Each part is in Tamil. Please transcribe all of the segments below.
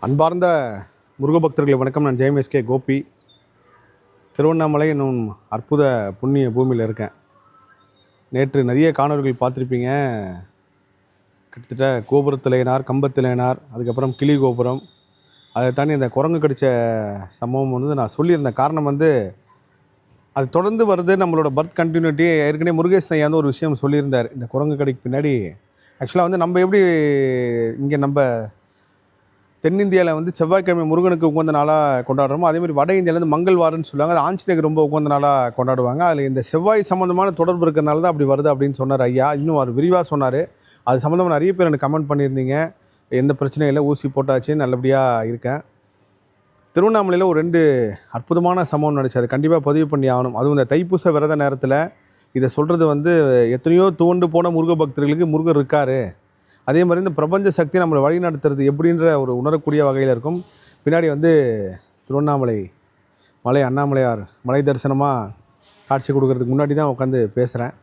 அன்பார்ந்த முருக பக்தர்களை வணக்கம். நான் ஜெயம் கோபி. திருவண்ணாமலை என்னும் அற்புத புண்ணிய பூமியில் இருக்கேன். நேற்று நிறைய காணொலிகள் பார்த்துருப்பீங்க. கிட்டத்தட்ட கோபுரத்திலேனார், கம்பத்திலேனார், அதுக்கப்புறம் கிளி கோபுரம், அதை தாண்டி இந்த குரங்கு கடித்த சம்பவம் நான் சொல்லியிருந்தேன். காரணம் அது தொடர்ந்து வருது. நம்மளோட பர்த் கண்டினியூட்டி ஏற்கனவே முருகேசன் ஐயா ஒரு விஷயம் சொல்லியிருந்தார். இந்த குரங்கு கடிக்கு பின்னாடி ஆக்சுவலாக நம்ம எப்படி இங்கே நம்ம தென்னிந்தியாவில் செவ்வாய்க்கிழமை முருகனுக்கு உகந்த நாளாக கொண்டாடுறோமோ, அதேமாதிரி வட இந்தியாவிலேருந்து மங்கள்வாரன்னு சொல்லுவாங்க. அது ஆஞ்சநேயருக்கு ரொம்ப உகந்த நாளாக கொண்டாடுவாங்க. அதில் இந்த செவ்வாய் சம்மந்தமான தொடர்பு இருக்கிறனால தான் அப்படி வருது அப்படின்னு சொன்னார் ஐயா. இன்னும் அவர் விரிவாக சொன்னார். அது சம்மந்தமாக நிறைய பேர் எனக்கு கமெண்ட் பண்ணியிருந்தீங்க. எந்த பிரச்சனையும் இல்லை, ஊசி போட்டாச்சு, நல்லபடியாக இருக்கேன். திருவண்ணாமலையில் ஒரு 2 அற்புதமான சம்பவம் நடந்துச்சு. அது கண்டிப்பாக பதிவு பண்ணி ஆகணும். அதுவும் இந்த தைப்பூச விரத நேரத்தில் இதை சொல்கிறது எத்தனையோ துவண்டு போன முருக பக்தர்களுக்கு முருகர் இருக்கார். அதே மாதிரி இந்த பிரபஞ்ச சக்தி நம்மளை வழி நடத்துறது எப்படின்ற ஒரு உணரக்கூடிய வகையில் இருக்கும். பின்னாடி திருவண்ணாமலை மலை அண்ணாமலையார் மலை தரிசனமாக காட்சி கொடுக்கறதுக்கு முன்னாடி தான் உட்காந்து பேசுகிறேன்.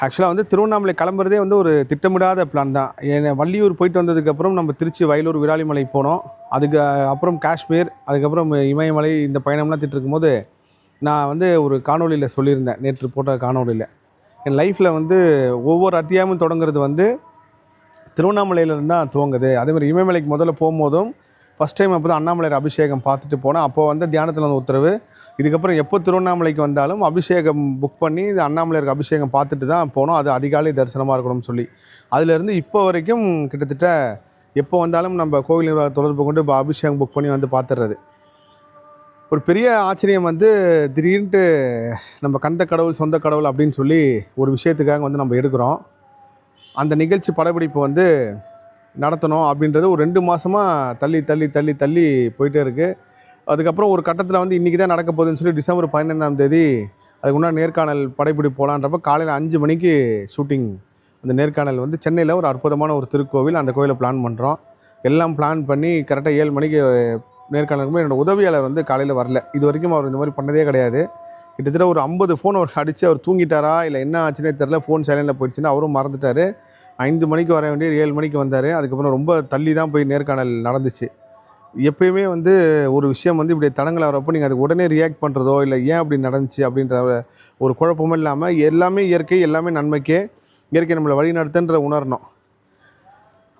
ஆக்சுவலாக திருவண்ணாமலை கிளம்புறதே ஒரு திட்டமிடாத பிளான் தான். ஏன்னா வள்ளியூர் போயிட்டு வந்ததுக்கப்புறம் நம்ம திருச்சி, வயலூர், விராலிமலை போனோம். அதுக்கு அப்புறம் காஷ்மீர், அதுக்கப்புறம் இமயமலை, இந்த பயணம்லாம் திட்டிருக்கும்போது நான் ஒரு காணொலியில் சொல்லியிருந்தேன். நேற்று போட்ட காணொலியில் என் லைஃப்பில் ஒவ்வொரு அத்தியாயமும் தொடங்குறது திருவண்ணாமலையிலேருந்து தான் துவங்குது. அதேமாதிரி இமயமலைக்கு முதல்ல போகும்போதும் ஃபஸ்ட் டைம் அப்போ தான் அண்ணாமலையார் அபிஷேகம் பார்த்துட்டு போனேன். அப்போது தியானத்தில் உத்தரவு, இதுக்கப்புறம் எப்போ திருவண்ணாமலைக்கு வந்தாலும் அபிஷேகம் புக் பண்ணி இந்த அண்ணாமலையாருக்கு அபிஷேகம் பார்த்துட்டு தான் போனோம். அது அதிகாலை தரிசனமாக இருக்கணும்னு சொல்லி அதிலேருந்து இப்போ வரைக்கும் கிட்டத்தட்ட எப்போ வந்தாலும் நம்ம கோவில் நிர்வாக தொடர்பு கொண்டு இப்போ அபிஷேகம் புக் பண்ணி பார்த்துடுறது. ஒரு பெரிய ஆச்சரியம் திடீர்னுட்டு நம்ம கந்த கடவுள், சொந்த கடவுள் அப்படின்னு சொல்லி ஒரு விஷயத்துக்காக நம்ம எடுக்கிறோம். அந்த நிகழ்ச்சி படப்பிடிப்பு நடத்தணும் அப்படின்றது ஒரு 2 மாதமாக தள்ளி தள்ளி தள்ளி தள்ளி போயிட்டே இருக்குது. அதுக்கப்புறம் ஒரு கட்டத்தில் இன்றைக்கி தான் நடக்க போகுதுன்னு சொல்லி டிசம்பர் 15ஆம் தேதி அதுக்கு முன்னாடி நேர்காணல் படப்பிடிப்பு போகலான்றப்ப காலையில் 5 மணிக்கு ஷூட்டிங். அந்த நேர்காணல் சென்னையில் ஒரு அற்புதமான ஒரு திருக்கோவில், அந்த கோவிலை பிளான் பண்ணுறோம். எல்லாம் பிளான் பண்ணி கரெக்டாக 7 மணிக்கு நேர்காணலுக்கு என்னோடய உதவியாளர் காலையில் வரல. இது வரைக்கும் அவர் இந்த மாதிரி பண்ணதே கிடையாது. கிட்டத்தட்ட ஒரு 50 ஃபோன் அவர் அடித்து அவர் தூங்கிட்டாரா இல்லை என்ன ஆச்சுன்னே தெரில. ஃபோன் சைலண்டில் போயிடுச்சுன்னா அவரும் மறந்துட்டார். 5 மணிக்கு வர வேண்டிய 7 மணிக்கு வந்தார். அதுக்கப்புறம் ரொம்ப தள்ளி தான் போய் நேர்காணல் நடந்துச்சு. எப்பயுமே ஒரு விஷயம் இப்படி தடங்கள் வரப்போ நீங்கள் அதுக்கு உடனே ரியாக்ட் பண்ணுறதோ இல்லை ஏன் அப்படி நடந்துச்சு அப்படின்ற ஒரு குழப்பமும் இல்லாமல் எல்லாமே இயற்கை, எல்லாமே நன்மைக்கே, இயற்கை நம்மளை வழி நடத்துன்ற உணரணும்.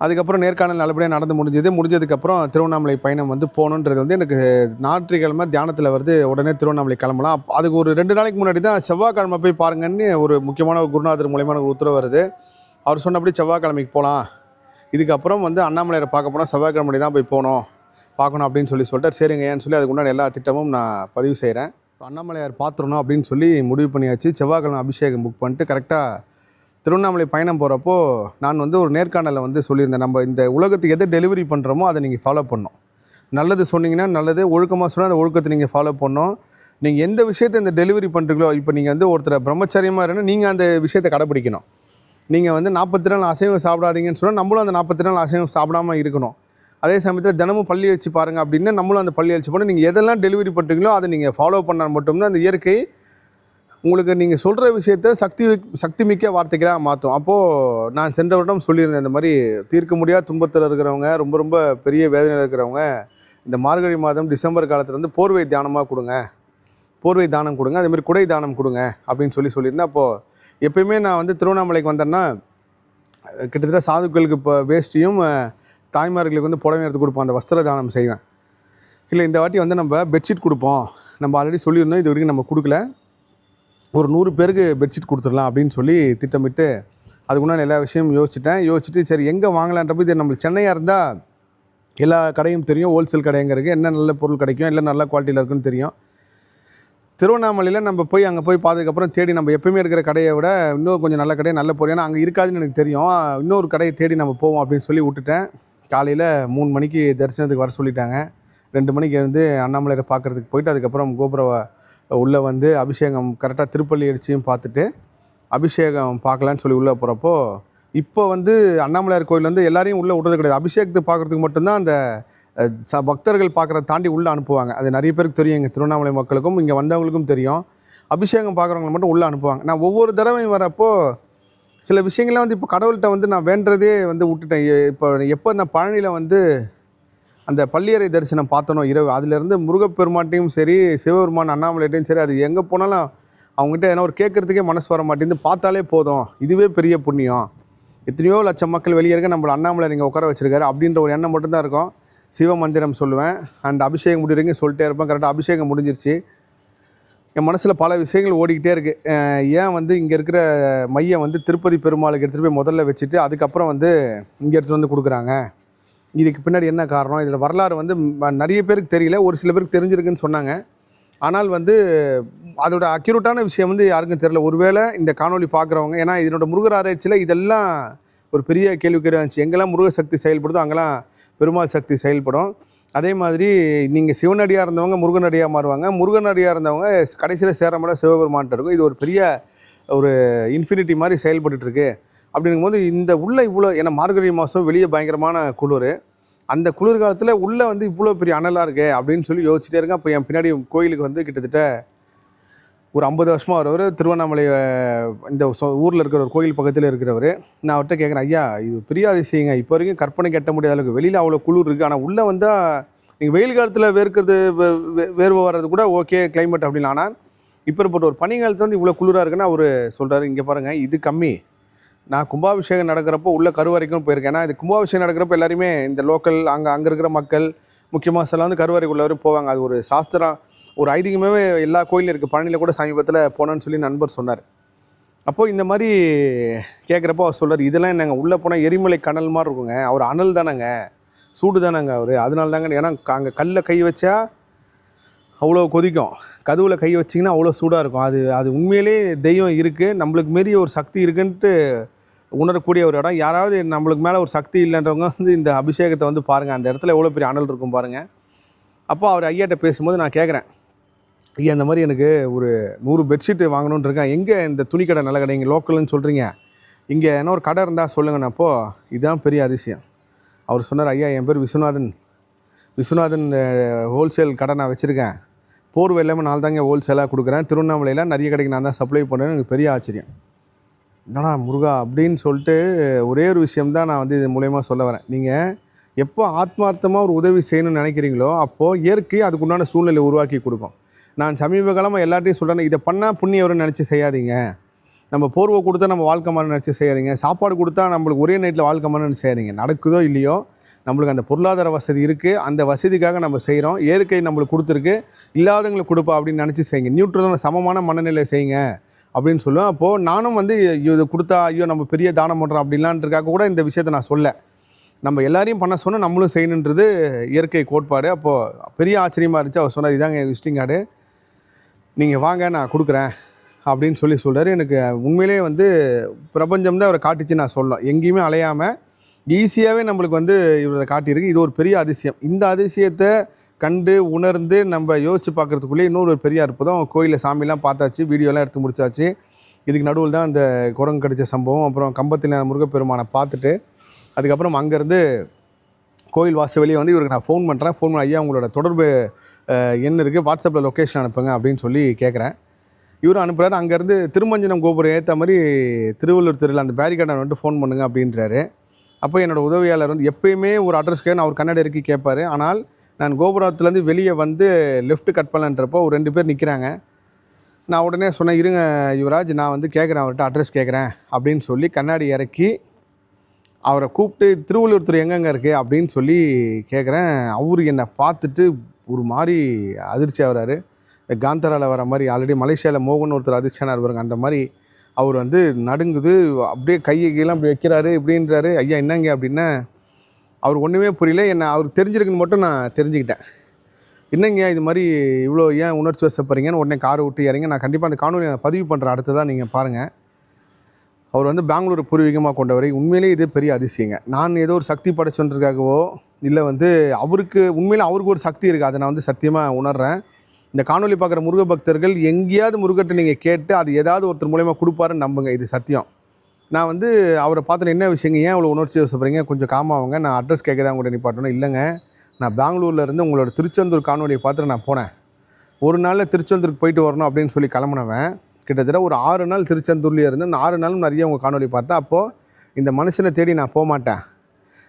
அதுக்கப்புறம் நேர்காணல் நல்லபடியாக நடந்து முடிஞ்சதுக்கப்புறம் திருவண்ணாமலை பயணம் போகணுன்றது எனக்கு ஞாயிற்றுக்கிழமை தியானத்தில் வருது. உடனே திருவண்ணாமலை கிளம்பலாம். அதுக்கு ஒரு 2 நாளைக்கு முன்னாடி தான் செவ்வாய்க்கிழமை போய் பாருங்கன்னு ஒரு முக்கியமான ஒரு குருநாதர் மூலயமா எனக்கு உத்தரவு வருது. அவர் சொன்னபடி செவ்வாய்க்கிழமைக்கு போகலாம், இதுக்கப்புறம் அண்ணாமலையாரை பார்க்க போனால் செவ்வாய்க்கிழமை தான் போய் பார்க்கணும் அப்படின்னு சொல்லிட்டார். சரிங்க ஏன்னு சொல்லி அதுக்கு முன்னாடி எல்லா திட்டமும் நான் பதிவு செய்கிறேன். அண்ணாமலையார் பார்த்துடணும் அப்படின்னு சொல்லி முடிவு பண்ணியாச்சு. செவ்வாய்க்கிழமை அபிஷேகம் புக் பண்ணிட்டு கரெக்டாக திருவண்ணாமலை பயணம் போகிறப்போ நான் ஒரு நேர்காணலில் சொல்லியிருந்தேன். நம்ம இந்த உலகத்துக்கு எதை டெலிவரி பண்ணுறோமோ அதை நீங்கள் ஃபாலோ பண்ணணும். நல்லது சொன்னீங்கன்னா நல்லது, ஒழுக்கமாக சொன்னால் அந்த ஒழுக்கத்தை நீங்கள் ஃபாலோ பண்ணணும். நீங்கள் எந்த விஷயத்தை இந்த டெலிவரி பண்ணுறீங்களோ, இப்போ நீங்கள் ஒருத்தரை பிரம்மச்சரியமாக இருந்தால் நீங்கள் அந்த விஷயத்தை கடைப்பிடிக்கணும். நீங்கள் 42 நாள் அசைவம் சாப்பிடாதீங்கன்னு சொன்னால் நம்மளும் அந்த 42 நாள் அசைவம் சாப்பிடாமல் இருக்கணும். அதே சமயத்தில் தினமும் பள்ளி எழுச்சி பாருங்கள் அப்படின்னா நம்மளும் அந்த பள்ளி எழுச்சி பண்ணி நீங்கள் எதெல்லாம் டெலிவரி பண்ணுறீங்களோ அதை நீங்கள் ஃபாலோ பண்ணால் மட்டும்தான் அந்த இயற்கை உங்களுக்கு நீங்கள் சொல்கிற விஷயத்த சக்தி மிக்க வார்த்தைகளாக மாற்றும். அப்போது நான் சென்ற வருடம் சொல்லியிருந்தேன், இந்த மாதிரி தீர்க்க முடியாத துன்பத்தில் இருக்கிறவங்க, ரொம்ப ரொம்ப பெரிய வேதனையில் இருக்கிறவங்க இந்த மார்கழி மாதம் டிசம்பர் காலத்தில் போர்வை தானமாக கொடுங்க, போர்வை தானம் கொடுங்க, அதேமாதிரி குடை தானம் கொடுங்க அப்படின்னு சொல்லியிருந்தேன். அப்போது எப்பயுமே நான் திருவண்ணாமலைக்கு வந்தேன்னா கிட்டத்தட்ட சாதுக்களுக்கு இப்போ வேஷ்டியும் தாய்மார்களுக்கு புடவை எடுத்து கொடுப்போம், அந்த வஸ்திர தானம் செய்வேன். இல்லை இந்த வாட்டி நம்ம பெட்ஷீட் கொடுப்போம், நம்ம ஆல்ரெடி சொல்லியிருந்தோம், இது வரைக்கும் நம்ம கொடுக்கல, ஒரு 100 பேருக்கு பெட்ஷீட் கொடுத்துடலாம் அப்படின்னு சொல்லி திட்டமிட்டு அதுக்கு முன்னாடி எல்லா விஷயமும் யோசிச்சுட்டு சரி எங்கே வாங்கலான்றப்போ, இது நம்மளுக்கு சென்னையாக இருந்தால் எல்லா கடையும் தெரியும், ஹோல்சேல் கடைங்கிறதுக்கு என்ன நல்ல பொருள் கிடைக்கும், இல்லை நல்ல குவாலிட்டியில் இருக்குன்னு தெரியும். திருவண்ணாமலையில் நம்ம போய் அங்கே போய் பார்த்ததுக்கப்புறம் தேடி நம்ம எப்பயுமே இருக்கிற கடையை விட இன்னும் கொஞ்சம் நல்ல கடையை நல்ல பொருள், ஏன்னா அங்கே இருக்காதுன்னு எனக்கு தெரியும், இன்னொரு கடையை தேடி நம்ம போவோம் அப்படின்னு சொல்லி விட்டுட்டேன். காலையில் 3 மணிக்கு தரிசனத்துக்கு வர சொல்லிட்டாங்க. 2 மணிக்கு எழுந்து அண்ணாமலையை பார்க்குறதுக்கு போயிட்டு அதுக்கப்புறம் கோபுர உள்ளே அபிஷேகம் கரெக்டாக திருப்பள்ளி அடிச்சியும் பார்த்துட்டு அபிஷேகம் பார்க்கலான்னு சொல்லி உள்ளே போகிறப்போ இப்போ அண்ணாமலையார் கோயில் எல்லாரையும் உள்ளே விடுறது கிடையாது. அபிஷேகத்தை பார்க்குறதுக்கு மட்டும்தான் அந்த பக்தர்கள் பார்க்குறத தாண்டி உள்ளே அனுப்புவாங்க. அது நிறைய பேருக்கு தெரியும், எங்கள் திருவண்ணாமலை மக்களுக்கும் இங்கே வந்தவங்களுக்கும் தெரியும். அபிஷேகம் பார்க்குறவங்களை மட்டும் உள்ளே அனுப்புவாங்க. நான் ஒவ்வொரு தடவையும் வரப்போ சில விஷயங்கள்லாம் இப்போ கடவுள்கிட்ட நான் வேண்டுறதே விட்டுட்டேன். இப்போ எப்போ நான் பழனியில் அந்த பள்ளியறை தரிசனம் பார்த்தனோ இரவு, அதிலேருந்து முருகப்பெருமாட்டையும் சரி, சிவபெருமான் அண்ணாமலைட்டையும் சரி, அது எங்கே போனாலும் அவங்ககிட்ட ஏன்னா ஒரு கேட்குறதுக்கே மனசு வர மாட்டேங்குது. பார்த்தாலே போதும், இதுவே பெரிய புண்ணியம். எத்தனையோ லட்சம் மக்கள் வெளியே இருக்க, நம்மள அண்ணாமலை இங்கே உட்கார வச்சிருக்காரு அப்படின்ற ஒரு எண்ணம் மட்டும்தான் இருக்கும். சிவ மந்திரம் சொல்லுவேன், அந்த அபிஷேகம் முடிகிறீங்க சொல்லிட்டே இருப்பேன். கரெக்டாக அபிஷேகம் முடிஞ்சிருச்சு. என் மனசில் பல விஷயங்கள் ஓடிக்கிட்டே இருக்குது. ஏன் வந்து இங்கே இருக்கிற மையம் வந்து திருப்பதி பெருமாளுக்கு எடுத்துகிட்டு போய் முதல்ல வச்சுட்டு அதுக்கப்புறம் வந்து இங்கே எடுத்துகிட்டு வந்து கொடுக்குறாங்க, இதுக்கு பின்னாடி என்ன காரணம்? இதில் வரலாறு வந்து நிறைய பேருக்கு தெரியல, ஒரு சில பேருக்கு தெரிஞ்சிருக்குன்னு சொன்னாங்க. ஆனால் வந்து அதோட அக்யூரேட்டான விஷயம் வந்து யாருக்கும் தெரியல. ஒருவேளை இந்த காணொலி பார்க்குறவங்க, ஏன்னா இதனோட முருகர் ஆராய்ச்சியில் இதெல்லாம் ஒரு பெரிய கேள்விக்குறியாக இருந்துச்சு. எங்கெல்லாம் முருக சக்தி செயல்படுதோ அங்கெல்லாம் பெருமாள் சக்தி செயல்படும். அதே மாதிரி நீங்கள் சிவனடியாக இருந்தவங்க முருகனடியாக மாறுவாங்க, முருகனடியாக இருந்தவங்க கடைசியில் சேர மாட்ட சிவபெருமான்ட்டு இருக்கும். இது ஒரு பெரிய ஒரு இன்ஃபினிட்டி மாதிரி செயல்பட்டுருக்கு. அப்படிங்கும்போது இந்த உள்ள இவ்வளோ, ஏன்னா மார்கழி மாதம் வெளியே பயங்கரமான குளிர், அந்த குளிர் காலத்தில் உள்ளே வந்து இவ்வளோ பெரிய அனலாக இருக்கே அப்படின்னு சொல்லி யோசிச்சுட்டே இருக்கேன். அப்போ என் பின்னாடி கோயிலுக்கு வந்து கிட்டத்தட்ட ஒரு 50 வருஷமாக வரவர், திருவண்ணாமலை இந்த ஊரில் இருக்கிற ஒரு கோயில் பக்கத்தில் இருக்கிறவர். நான் அவர்கிட்ட கேட்குறேன், ஐயா இது பெரிய அதிசயங்க, இப்போ வரைக்கும் கற்பனை கட்ட முடியாத அளவுக்கு வெளியில் அவ்வளோ குளிர் இருக்குது, ஆனால் உள்ளே வந்தால் நீங்கள் வெயில் காலத்தில் வேர்க்கிறது வேர்வை வர்றது கூட ஓகே கிளைமேட் அப்படின்னு. ஆனால் இப்போ இருப்பட்ட ஒரு பனி காலத்தில் வந்து இவ்வளோ குளிராக இருக்குன்னா அவர் சொல்கிறாரு, இங்கே பாருங்கள் இது கம்மி, நான் கும்பாபிஷேகம் நடக்கிறப்போ உள்ள கருவறைக்கும் போயிருக்கேன். ஏன்னா இது கும்பாபிஷேகம் நடக்கிறப்ப எல்லாருமே இந்த லோக்கல் அங்கே இருக்கிற மக்கள் முக்கியமாக சில வந்து கருவறைக்குள்ளவரும் போவாங்க. அது ஒரு சாஸ்திரம், ஒரு ஐதீகமாகவே எல்லா கோயிலும் இருக்குது. பழனியில் கூட சமீபத்தில் போனேன்னு சொல்லி நண்பர் சொன்னார். அப்போது இந்த மாதிரி கேட்குறப்போ அவர் சொல்கிறார், இதெல்லாம் என்னங்க உள்ளே போனால் எரிமலை கனல் மாதிரி இருக்குங்க, அவர் அனல் தானேங்க, சூடு தானேங்க அவர், அதனால தாங்க. ஏன்னா அங்கே கல்லில் கை வச்சா அவ்வளோ கொதிக்கும், கதவுல கை வச்சிங்கன்னா அவ்வளோ சூடாக இருக்கும். அது உண்மையிலே தெய்வம் இருக்குது, நம்மளுக்கு மாரி ஒரு சக்தி இருக்குன்ட்டு உணரக்கூடிய ஒரு இடம். யாராவது நம்மளுக்கு மேலே ஒரு சக்தி இல்லைன்றவங்க வந்து இந்த அபிஷேகத்தை வந்து பாருங்கள், அந்த இடத்துல எவ்வளோ பெரிய அனல் இருக்கும் பாருங்கள். அப்போ அவர் ஐயாட்ட பேசும்போது நான் கேட்குறேன், ஐயா இந்த மாதிரி எனக்கு ஒரு 100 பெட்ஷீட்டு வாங்கணுன்னு இருக்கேன், எங்கே இந்த துணி கடை நல்ல கடை, இங்கே லோக்கல்னு சொல்கிறீங்க, இங்கே என்ன ஒரு கடை இருந்தால் சொல்லுங்கண்ணா. அப்போது இதுதான் பெரிய அதிசயம். அவர் சொன்னார், ஐயா என் பேர் விஸ்வநாதன் ஹோல்சேல் கடை நான் வச்சுருக்கேன், போர்வை எல்லாமே நான் தாங்க ஹோல்சேலாக கொடுக்குறேன், திருவண்ணாமலையில் நிறைய கடைக்கு நான் தான் சப்ளை பண்ணுறேன்னு எனக்கு பெரிய ஆச்சரியம். என்னடா முருகா அப்படின்னு சொல்லிட்டு ஒரே ஒரு விஷயம்தான் நான் வந்து இது மூலயமா சொல்ல வரேன். நீங்கள் எப்போ ஆத்மார்த்தமாக ஒரு உதவி செய்யணும்னு நினைக்கிறீங்களோ அப்போது இயற்கை அதுக்குண்டான சூழ்நிலை உருவாக்கி கொடுக்கும். நான் சமீப காலமாக எல்லாத்தையும் சொல்கிறேன், இதை பண்ணால் புண்ணியம் வரும்னு நினச்சி செய்யாதீங்க, நம்ம போர்வை கொடுத்தா நம்ம வாழ்க்கை மாதிரி நினச்சி செய்யாதீங்க, சாப்பாடு கொடுத்தா நம்மளுக்கு ஒரே நைட்டில் வாழ்க்கை மாதிரி செய்யாதீங்க. நடக்குதோ இல்லையோ நம்மளுக்கு அந்த பொருளாதார வசதி இருக்குது, அந்த வசதிக்காக நம்ம செய்கிறோம், இயற்கை நம்மளுக்கு கொடுத்துருக்கு, இல்லாதவங்களுக்கு கொடுப்பா அப்படின்னு நினச்சி செய்யுங்க, நியூட்ரலான சமமான மனநிலை செய்யுங்க அப்படின்னு சொல்லுவேன். அப்போது நானும் வந்து இது கொடுத்தா ஐயோ நம்ம பெரிய தானம் பண்ணுறோம் அப்படின்லான்றதுக்காக கூட இந்த விஷயத்தை நான் சொல்ல, நம்ம எல்லாரையும் பண்ண சொன்னால் நம்மளும் செய்யணுன்றது இயற்கை கோட்பாடு. அப்போது பெரிய ஆச்சரியமாக இருந்துச்சு. அவர் சொன்னார், இதாங்க என் விசிட்டிங் கார்டு, நீங்கள் வாங்க நான் கொடுக்குறேன் அப்படின்னு சொல்கிறாரு. எனக்கு உண்மையிலே வந்து பிரபஞ்சம் தான் அவரை காட்டிச்சு நான் சொல்லலாம். எங்கேயுமே அலையாமல் ஈஸியாகவே நம்மளுக்கு வந்து இவரை காட்டியிருக்கு. இது ஒரு பெரிய அதிசயம். இந்த அதிசயத்தை கண்டு உணர்ந்து நம்ம யோசித்து பார்க்குறதுக்குள்ளே இன்னொரு பெரிய அற்புதம். கோயிலில் சாமிலாம் பார்த்தாச்சு, வீடியோலாம் எடுத்து முடிச்சாச்சு. இதுக்கு நடுவில் தான் இந்த குரங்கு கடித்த சம்பவம், அப்புறம் கம்பத்தில் முருகப்பெருமானை பார்த்துட்டு அதுக்கப்புறம் அங்கேருந்து கோயில் வாசல் வெளியே வந்து இவருக்கு நான் ஃபோன் பண்ணுறேன். ஃபோன் பண்ணி, ஐயா உங்களோட தொடர்பு எண் இருக்குது, வாட்ஸ்அப்பில் லொக்கேஷன் அனுப்புங்க அப்படின்னு சொல்லி கேட்குறேன். இவரும் அனுப்புகிறாரு. அங்கேருந்து திருமஞ்சனம் கோபுரம் ஏற்ற மாதிரி திருவள்ளூர் தெருவில் அந்த பேரிகார்டை வந்துட்டு ஃபோன் பண்ணுங்க அப்படின்றாரு. அப்போ என்னோடய உதவியாளர் வந்து எப்பயுமே ஒரு அட்ரஸ் கேட்க அவர் கன்னட இறக்கி கேட்பார். ஆனால் நான் கோபுரத்துலேருந்து வெளியே வந்து லெஃப்ட் கட் பண்ணலன்றப்போ ஒரு 2 பேர் நிற்கிறாங்க. நான் உடனே சொன்னேன், இருங்க யுவராஜ் நான் வந்து கேட்குறேன், அவர்கிட்ட அட்ரஸ் கேட்குறேன் அப்படின்னு சொல்லி கண்ணாடி இறக்கி அவரை கூப்பிட்டு திருவள்ளூர் துறை எங்கெங்கே இருக்குது அப்படின்னு சொல்லி கேட்குறேன். அவரு என்னை பார்த்துட்டு ஒரு மாதிரி அதிர்ச்சி ஆகிறாரு. காந்தராவில் வர மாதிரி, ஆல்ரெடி மலேசியாவில் மோகன் ஒருத்தர் அதிர்ச்சியானார் பாருங்க, அந்த மாதிரி அவர் வந்து நடுங்குது, அப்படியே கையை கீழே அப்படி வைக்கிறாரு இப்படின்றாரு. ஐயா என்னங்க அப்படின்னா அவர் ஒன்றுமே புரியல. என்னை அவருக்கு தெரிஞ்சிருக்குன்னு மட்டும் நான் தெரிஞ்சுக்கிட்டேன். என்னங்க இது மாதிரி இவ்வளோ ஏன் உணர்ச்சி வசப்படுறீங்கன்னு உடனே காரை விட்டு இறங்க. நான் கண்டிப்பாக அந்த காணொலி பதிவு பண்ணுறேன், அடுத்ததான் நீங்கள் பாருங்கள். அவர் வந்து பெங்களூர் பூர்வீகமாக கொண்டவரை. உண்மையிலேயே இது பெரிய அதிசயங்க. நான் ஏதோ ஒரு சக்தி படைச்சொன்றதுக்காகவோ இல்லை வந்து அவருக்கு உண்மையிலே அவருக்கு ஒரு சக்தி இருக்குது, அதை நான் வந்து சத்தியமாக உணர்கிறேன். இந்த காணொலி பார்க்குற முருக பக்தர்கள் எங்கேயாவது முருகத்தை நீங்கள் கேட்டு அது ஏதாவது ஒருத்தர் மூலயமா கொடுப்பாருன்னு நம்புங்க, இது சத்தியம். நான் வந்து அவரை பார்த்துட்டு என்ன விஷயங்க, ஏன் அவ்வளோ உணர்ச்சி வசப்படுறீங்க, கொஞ்சம் காமாவங்க, நான் அட்ரஸ் கேட்க தான் உங்கள்கிட்ட நிப்பாட்டணும். இல்லைங்க நான் பெங்களூர்லேருந்து உங்களோட திருச்செந்தூர் காணொலியை பார்த்துட்டு நான் போனேன். ஒரு நாளில் திருச்செந்தூருக்கு போயிட்டு வரணும் அப்படின்னு சொல்லி கிளம்புனவன் கிட்டத்தட்ட ஒரு 6 நாள் திருச்செந்தூர்லேயே இருந்து அந்த 6 நாளும் நிறைய உங்கள் காணொலி பார்த்தேன். அப்போது இந்த மனுஷனை தேடி நான் போக மாட்டேன்,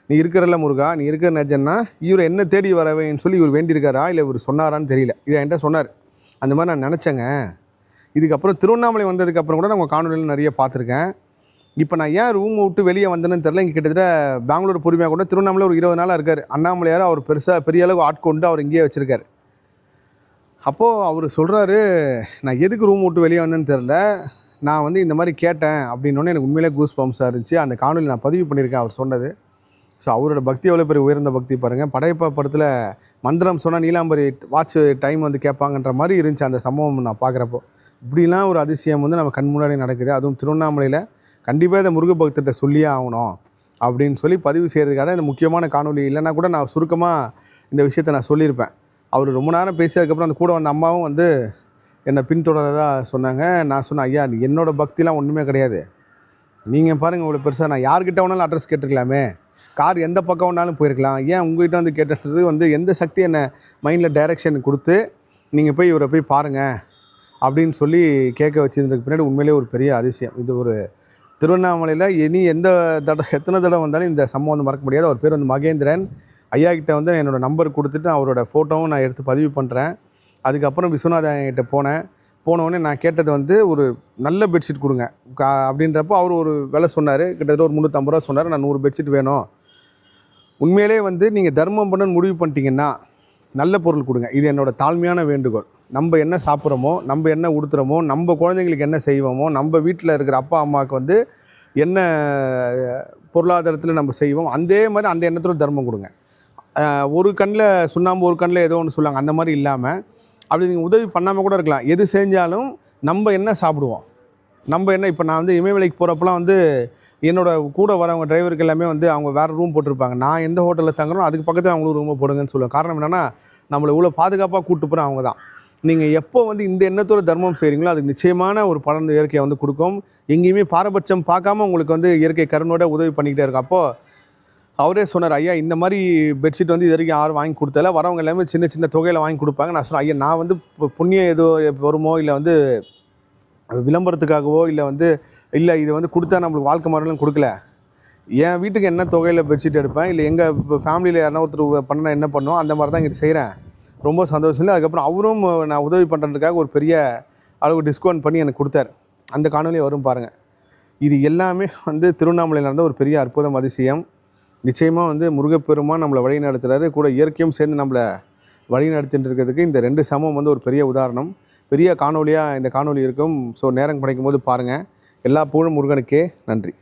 நீ இருக்கிறல்ல முருகா, நீ இருக்கிற நிஜன்னா இவர் என்ன தேடி வரவேன்னு சொல்லி இவர் வேண்டியிருக்காரா இல்லை இவர் சொன்னாரான்னு தெரியல. இதை என்கிட்ட சொன்னார். அந்த மாதிரி நான் நினச்சேங்க. இதுக்கப்புறம் திருவண்ணாமலை வந்ததுக்கப்புறம் கூட நான் உங்கள் காணொலியில் நிறைய பார்த்துருக்கேன். இப்போ நான் ஏன் ரூமை விட்டு வெளியே வந்தேன்னு தெரில. இங்கே கிட்டத்தட்ட பெங்களூர் பொறுமையாக கூட திருவண்ணாமலை ஒரு 20 நாளாக இருக்கார். அண்ணாமலையார் அவர் பெரிய அளவு ஆட்கொண்டு அவர் இங்கேயே வச்சுருக்கார். அப்போது அவர் சொல்கிறாரு, நான் எதுக்கு ரூம் விட்டு வெளியே வந்தேன்னு தெரில, நான் வந்து இந்த மாதிரி கேட்டேன் அப்படின்னோடனே எனக்கு உண்மையிலே கூஸ் பம்ப்ஸாக இருந்துச்சு. அந்த காணொலி நான் பதிவு பண்ணியிருக்கேன் அவர் சொன்னது. ஸோ அவரோட பக்தி எவ்வளோ பெரிய உயர்ந்த பக்தி பாருங்கள். படையப்பா படத்தில் மந்திரம் சொன்னால் நீலாம்பரி வாட்ச் டைம் வந்து கேட்பாங்கன்ற மாதிரி இருந்துச்சு அந்த சம்பவம் நான் பார்க்குறப்போ. இப்படிலாம் ஒரு அதிசயம் வந்து நம்ம கண் முன்னாடி நடக்குது. அதுவும் திருவண்ணாமலையில். கண்டிப்பாக இந்த முருக பக்தர்கிட்ட சொல்லியே ஆகணும் அப்படின்னு சொல்லி பதிவு செய்கிறதுக்காக தான் இந்த முக்கியமான காணொலி. இல்லைன்னா கூட நான் சுருக்கமாக இந்த விஷயத்தை நான் சொல்லியிருப்பேன். அவர் ரொம்ப நேரம் பேசியதுக்கப்புறம் அந்த கூட வந்த அம்மாவும் வந்து என்னை பின்தொடர்றதா சொன்னாங்க. நான் சொன்னேன், ஐயா என்னோடய பக்திலாம் ஒன்றுமே கிடையாது. நீங்கள் பாருங்கள் இவ்வளோ பெருசாக, நான் யார்கிட்ட வேணாலும் அட்ரஸ் கேட்டிருக்கலாமே, கார் எந்த பக்கம் வேணாலும் போயிருக்கலாம், ஏன் உங்கள்கிட்ட வந்து கேட்டது வந்து எந்த சக்தி என்னை மைண்டில் டைரெக்ஷன் கொடுத்து நீங்கள் போய் இவரை போய் பாருங்கள் அப்படின்னு சொல்லி கேட்க வச்சுருந்ததுக்கு பின்னாடி உண்மையிலே ஒரு பெரிய அதிசயம். இது ஒரு திருவண்ணாமலையில் இனி எத்தனை தடவை வந்தாலும் இந்த சம்பவம் வந்து மறக்க முடியாது. அவர் பேர் வந்து மகேந்திரன். ஐயா கிட்ட வந்து என்னோடய நம்பர் கொடுத்துட்டு அவரோட ஃபோட்டோவும் நான் எடுத்து பதிவு பண்ணுறேன். அதுக்கப்புறம் விஸ்வநாதன் கிட்ட போனோடனே நான் கேட்டது வந்து ஒரு நல்ல பெட்ஷீட் கொடுங்க அப்படின்றப்போ அவர் ஒரு விலை சொன்னார். கிட்டத்தட்ட ஒரு 350 ரூபா சொன்னார். நான் 100 பெட்ஷீட் வேணும். உண்மையிலே வந்து நீங்கள் தர்மம் பண்ணணும்னு முடிவு பண்ணிட்டீங்கன்னா நல்ல பொருள் கொடுங்க. இது என்னோடய தாழ்மையான வேண்டுகோள். நம்ம என்ன சாப்பிட்றோமோ, நம்ம என்ன உடுத்துகிறோமோ, நம்ம குழந்தைங்களுக்கு என்ன செய்வோமோ, நம்ம வீட்டில் இருக்கிற அப்பா அம்மாவுக்கு வந்து என்ன பொருளாதாரத்தில் நம்ம செய்வோம், அதே மாதிரி அந்த எண்ணத்தோட தர்மம் கொடுங்க. ஒரு கண்ணில் சுண்ணாம்பு ஒரு கண்ணில் ஏதோ ஒன்று சொல்லுவாங்க, அந்த மாதிரி இல்லாமல் அப்படி நீங்கள் உதவி பண்ணாமல் கூட இருக்கலாம். எது செஞ்சாலும் நம்ம என்ன சாப்பிடுவோம், நம்ம என்ன. இப்போ நான் வந்து இமயமலைக்கு போகிறப்பெல்லாம் வந்து என்னோடய கூட வரவங்க டிரைவருக்கு எல்லாமே வந்து அவங்க வேறு ரூம் போட்டிருப்பாங்க. நான் எந்த ஹோட்டலில் தங்குறோம் அதுக்கு பக்கத்தில் அவங்களும் ரூமை போடுங்கன்னு சொல்லுவேன். காரணம் என்னென்னா நம்மளை இவ்வளோ பாதுகாப்பாக கூப்பிட்டு போகிறோம் அவங்க தான். நீங்கள் எப்போ வந்து இந்த எண்ணத்தோட தர்மம் செய்கிறீங்களோ அதுக்கு நிச்சயமான ஒரு பலன் இயற்கையை வந்து கொடுக்கும். எங்கேயுமே பாரபட்சம் பார்க்காம உங்களுக்கு வந்து இயற்கை கருணோட உதவி பண்ணிக்கிட்டே இருக்கும். அப்போது அவரே சொன்னார், ஐயா இந்த மாதிரி பெட்ஷீட் வந்து இது வரைக்கும் யாரும் வாங்கி கொடுத்தல, வரவங்க எல்லாமே சின்ன சின்ன தொகையில் வாங்கி கொடுப்பாங்க. நான் சொன்னேன், ஐயா நான் வந்து புண்ணியம் ஏதோ வருமோ இல்லை வந்து விளம்பரத்துக்காகவோ இல்லை இது வந்து கொடுத்தா நம்மளுக்கு வாழ்க்கை முறையிலும் கொடுக்கல. என் வீட்டுக்கு என்ன தொகையில் பெட்ஷீட் எடுப்பேன், இல்லை எங்கள் இப்போ ஃபேமிலியில் யாருன்னா ஒருத்தர் பண்ண என்ன பண்ணுவோம் அந்த மாதிரி தான் இது செய்கிறேன். ரொம்ப சந்தோஷம் இல்லை. அதுக்கப்புறம் அவரும் நான் உதவி பண்ணுறதுக்காக ஒரு பெரிய அளவு டிஸ்கவுண்ட் பண்ணி எனக்கு கொடுத்தார். அந்த காணொலி வரும் பாருங்கள். இது எல்லாமே வந்து திருவண்ணாமலையில் நடந்த ஒரு பெரிய அற்புதம், அதிசயம். நிச்சயமாக வந்து முருகப்பெருமான் நம்மளை வழி நடத்துகிறாரு. கூட இயற்கையும் சேர்ந்து நம்மளை வழி நடத்திட்டு இருக்கிறதுக்கு இந்த 2 சமம் வந்து ஒரு பெரிய உதாரணம். பெரிய காணொலியாக இந்த காணொலி இருக்கும். ஸோ நேரம் கிடைக்கும் போது பாருங்கள். எல்லா புகழும் முருகனுக்கே. நன்றி.